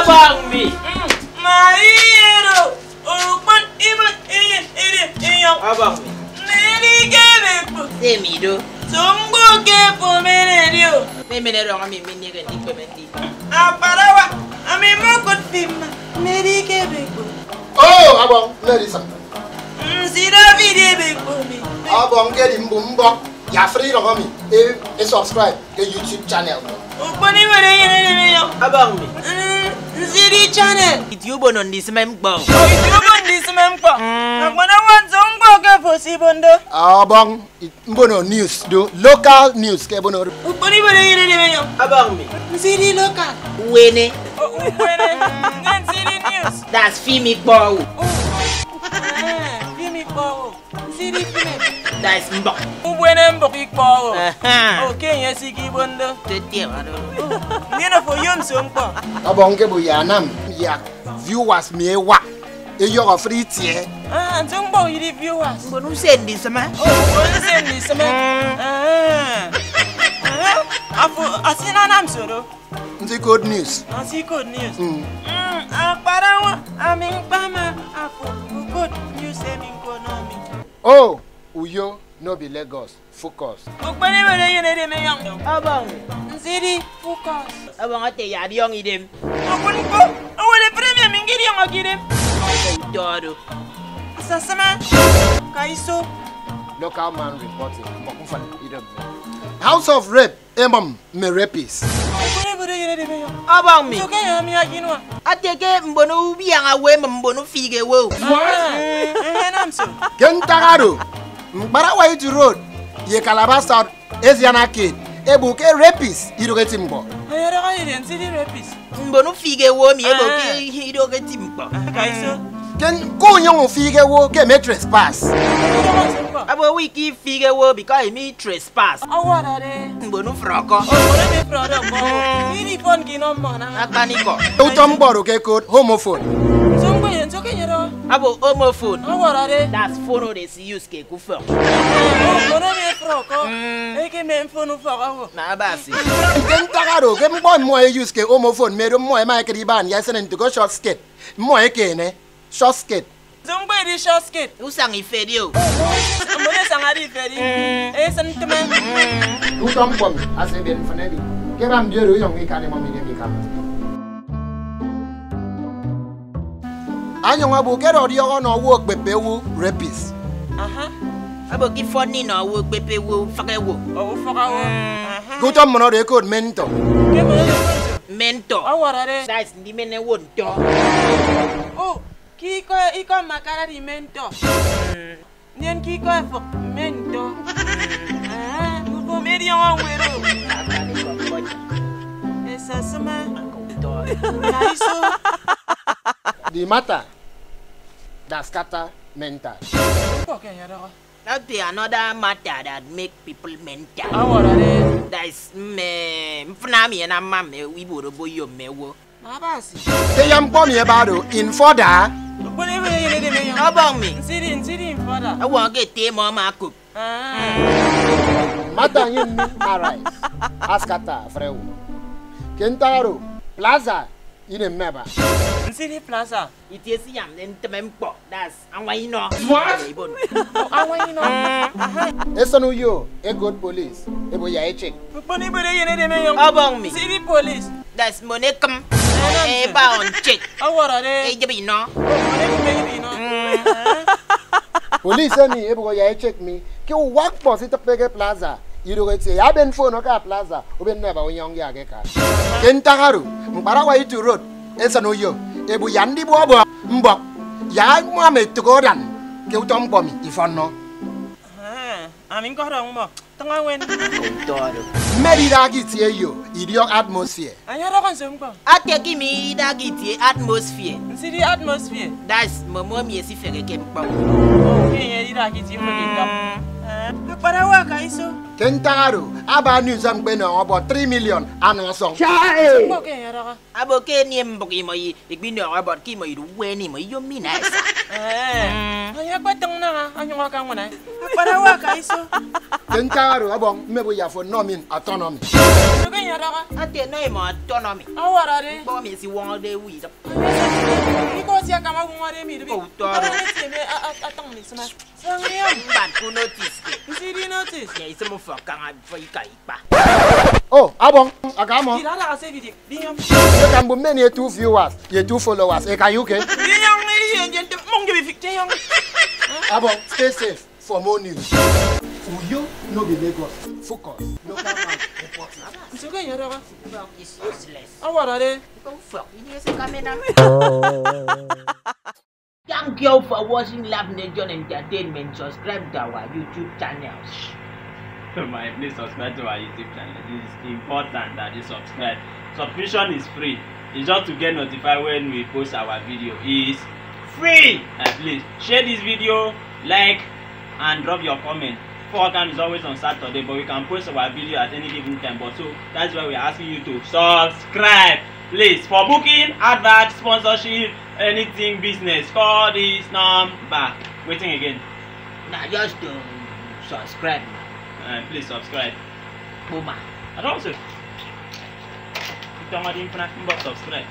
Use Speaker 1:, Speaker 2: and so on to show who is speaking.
Speaker 1: Abang mi.
Speaker 2: Mairo. Ukun ibon iyong.
Speaker 1: Abang mi.
Speaker 2: Neri kebepo.
Speaker 1: Temido.
Speaker 2: Sumbo kepo menerio.
Speaker 1: Menero kami minigay di pementi.
Speaker 2: Aparawa. Ami mokot fima. Neri kebepo.
Speaker 3: Oh, abang, ladies.
Speaker 2: Sira vide bepo mi.
Speaker 3: Abang get him boom. Ya free no kami. Subscribe ke YouTube channel.
Speaker 2: Ukun ibon iyong.
Speaker 1: Abang mi.
Speaker 2: Siri channel.
Speaker 1: YouTube non di semempo.
Speaker 2: Itubon di semempo. Akwana wan sumbo kepo si bondo.
Speaker 3: Abang, mbono news do local news ke bono.
Speaker 2: Ukun ibon iyong.
Speaker 1: Abang mi.
Speaker 2: Siri local.
Speaker 1: Wene.
Speaker 2: Ukwene. Ngan siri news.
Speaker 1: Das Fimi Bow.
Speaker 2: Fimi powo. Siri film.
Speaker 1: Das Mbok.
Speaker 2: Ukwene mboki powo.
Speaker 1: Aha.
Speaker 2: Okay, yesiki bondo.
Speaker 1: Tetie mado.
Speaker 2: Nina for yom sompo.
Speaker 3: Abang ke bo ya nam ya viewers me wa. E yo free tie.
Speaker 2: Nsumbo yiri viewers.
Speaker 1: Bonu sendi sama.
Speaker 2: Wani sendi seme. Afu asina nam soro.
Speaker 3: Nti good news.
Speaker 2: Asi good news. Akparawa amin pama afu good news amin konomi.
Speaker 3: Oh, Uyo no be Lagos. Focus.
Speaker 2: Ukwene bere yene de me yang.
Speaker 1: Abang.
Speaker 2: Nsiri focus.
Speaker 1: Abang ate ya di yong idem.
Speaker 2: Akuni ko. Awale premier mingiri yang agire.
Speaker 1: Todo.
Speaker 2: Sasama. Kaiso.
Speaker 3: Local man reporting. Mokufan idem. House of Rape. Emam me rapist.
Speaker 2: Ukwene bere yene de me yang.
Speaker 1: Abang mi.
Speaker 2: Soke ya mi aginwa.
Speaker 1: Ateke mbono biang awe mbono fige wo.
Speaker 2: Namso.
Speaker 3: Kentagaro. Mbarawa itu road. Ye Calabar South Asiana kid. Ebuke rapist. Irogeti mbo.
Speaker 2: Ayara ka yene nsiri rapist.
Speaker 1: Mbono fige wo mi ebo ke hido ke timpo.
Speaker 2: Kaiso.
Speaker 3: Ken go nyong fige wo ke me trespass.
Speaker 1: Abo wiki fige wo because me trespass.
Speaker 2: Awara de.
Speaker 1: Mbono froko.
Speaker 2: Ore me proda mo. Ini phone kino mana.
Speaker 1: Akaniko.
Speaker 3: Utom boro ke code homophone.
Speaker 2: Songo yen soke yero.
Speaker 1: Abo homophone.
Speaker 2: Awara de.
Speaker 1: That's phone they use ke kufa.
Speaker 2: Ore me froko. Eke me phone foko.
Speaker 1: Na basi.
Speaker 3: Kentagaro ke mbo mo use ke homophone me do mo e ma ke riban ya senen to go short skirt. Mo e ke ne short skirt.
Speaker 2: Songo edi short skirt.
Speaker 1: Usang ifedio.
Speaker 2: Mbone sangari feri. Sentime.
Speaker 3: Utom bom ase ben faneli. Ke bam diero yong e kane mo mi ne ka. Anyo ngabu ke ro dio no wo pepe wo rapist.
Speaker 2: Aha.
Speaker 1: Abo ki phone no wo pepe wo fage wo.
Speaker 2: O foko wo. Aha.
Speaker 3: Utom mo no de code mentor.
Speaker 2: Ke mo le
Speaker 1: Mento.
Speaker 2: Awara de.
Speaker 1: That's ndi mene wonto.
Speaker 2: Oh, iko makara di mento. Nien kiko efo mento. Uko meri yang wero. Esa sama. Kaiso.
Speaker 3: Di mata. Das kata mental.
Speaker 2: Oke ya dah.
Speaker 1: That's another matter that make people mental.
Speaker 2: Awara de.
Speaker 1: That's me. Mfnami na mame wiboro boyo mewo.
Speaker 2: Apa sih?
Speaker 3: Ke yam bom ye bado in foda.
Speaker 2: Boleh boleh de me yang.
Speaker 1: Abang mi.
Speaker 2: Nsiri fada.
Speaker 1: Awa ke te mo ma cook.
Speaker 3: Mata yin mi arise. Askata freu. Kentaro plaza ine meba.
Speaker 2: Nsiri plaza.
Speaker 1: Itiesi yam den temempo. That's anwaino.
Speaker 2: What? Awai no.
Speaker 3: Esonu yo e good police. Ebo ya e check.
Speaker 2: Boleh boleh de me yang.
Speaker 1: Abang mi.
Speaker 2: Nsiri police.
Speaker 1: That's monekum. Ba on check.
Speaker 2: Awara de.
Speaker 1: E jebi no.
Speaker 2: Boleh me no.
Speaker 3: Police ni ebo ya e check mi. Ke work for sit pege plaza. Irogeti ya ben phone ka plaza. Oben neba onyong ya ge ka. Kentaro mbarawa itu road. Esonu yo ebu yandi bo bo mbo. Ya Muhammad Togodan. Ke utom bomi ifonno.
Speaker 2: Amin kau orang mo. Tengah wen.
Speaker 1: Todo.
Speaker 3: Meri dagi tie yo. Idiot atmosphere.
Speaker 2: Ayo dah kan semua.
Speaker 1: Ateki mi dagiti atmosphere.
Speaker 2: Nsiri atmosphere.
Speaker 1: That's momo mi esi fere kempa.
Speaker 2: Oke, ya dah kita pergi. Para wa kaiso.
Speaker 3: Kentaro aba news am gbe no about 3 million anu song.
Speaker 2: Oke, ya dah.
Speaker 1: Abo ke ni mboki mo yi igbi no about ki mo yi we ni mo yo mi na esa.
Speaker 2: Ayo kau tengah. Ayo kau kamu na. Para wa kaiso.
Speaker 3: Kentaro abong mebo ya for no mean autonomy.
Speaker 2: Oke, Suka ya dog.
Speaker 1: Ate no mo autonomy.
Speaker 2: Awara de.
Speaker 1: Bo me si won de wi.
Speaker 2: Iko si akama ngware mi de.
Speaker 1: Oh, toro.
Speaker 2: Atang ni sama. Sangriam.
Speaker 1: Bad ku notice.
Speaker 2: You see the notice?
Speaker 1: Ya ise mo fa kan fa ikai pa.
Speaker 3: Oh, abong, agamo.
Speaker 2: Did I say video? Diam.
Speaker 3: You can be many 2 viewers, you 2 followers. Can you okay?
Speaker 2: Diam ni gente mong gibi fikte yang.
Speaker 3: Abong, stay safe for more news. For you, no be Lagos. Focus. Local man, important.
Speaker 2: Suka ya dog.
Speaker 1: Fuck is useless.
Speaker 2: Awara de.
Speaker 1: Go fuck. You see camera. Thank you for watching Lab Nation Entertainment. Subscribe to our YouTube channels.
Speaker 4: Please subscribe to our YouTube channel. It is important that you subscribe. Subscription is free. It's just to get notified when we post our video. It's free. Please share this video, like, and drop your comment. Forecam is always on Saturday, but we can post our video at any given time. But so that's why we're asking you to subscribe. Please, for booking, advert, sponsorship, anything business, call this number. Waiting again.
Speaker 1: Now just subscribe.
Speaker 4: Please subscribe.
Speaker 1: Boomer.
Speaker 4: And also, subscribe.